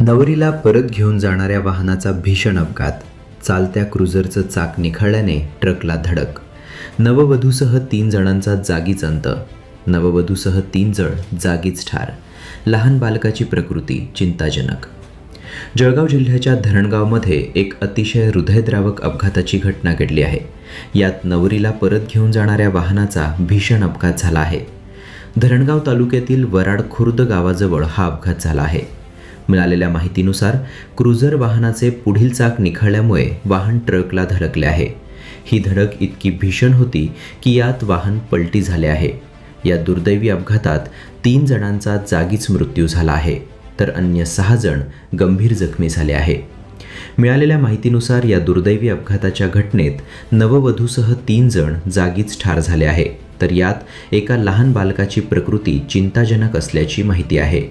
नवरीला परत घेऊन जाणाऱ्या वाहनाचा भीषण अपघात. चालत्या क्रुझरचं चाक निखळल्याने ट्रकला धडक. नववधूसह 3 जणांचा जागीच अंत. नववधूसह 3 जण जागीच ठार. लहान बालकाची प्रकृती चिंताजनक. जळगाव जिल्ह्याच्या धरणगावमध्ये एक अतिशय हृदयद्रावक अपघाताची घटना घडली आहे. यात नवरीला परत घेऊन जाणाऱ्या वाहनाचा भीषण अपघात झाला आहे. धरणगाव तालुक्यातील वराड खुर्द गावाजवळ हा अपघात झाला आहे. मिळालेल्या माहितीनुसार क्रुझर वाहनाचे पुढील चाक निखळल्यामुळे वाहन ट्रकला धडकले आहे. ही धडक इतकी भीषण होती की यात वाहन पलटी झाले आहे. या दुर्दैवी अपघातात 3 जणांचा जागीच मृत्यू झाला आहे, तर अन्य 6 जण गंभीर जखमी झाले आहे. मिळालेल्या माहितीनुसार या दुर्दैवी अपघाताच्या घटनेत नववधूसह 3 जण जागीच ठार झाले आहे, तर यात एका लहान बालकाची प्रकृती चिंताजनक असल्याची माहिती आहे.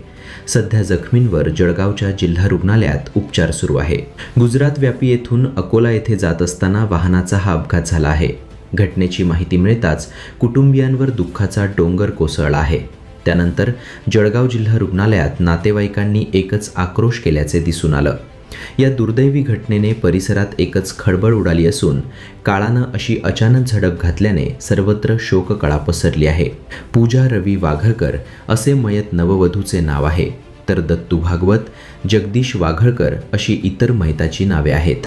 सध्या जखमींवर जळगावच्या जिल्हा रुग्णालयात उपचार सुरू आहे. गुजरात व्यापी येथून अकोला येथे जात असताना वाहनाचा हा अपघात झाला आहे. घटनेची माहिती मिळताच कुटुंबियांवर दुःखाचा डोंगर कोसळला आहे. त्यानंतर जळगाव जिल्हा रुग्णालयात नातेवाईकांनी एकच आक्रोश केल्याचे दिसून आलं. या दुर्दैवी घटनेने परिसरात एकच खळबळ उडाली असून काळानं अशी अचानक झडप घातल्याने सर्वत्र शोककळा पसरली आहे. पूजा रवी वाघळकर असे मयत नववधूचे नाव आहे, तर दत्तू भागवत, जगदीश वाघळकर अशी इतर मयताची नावे आहेत.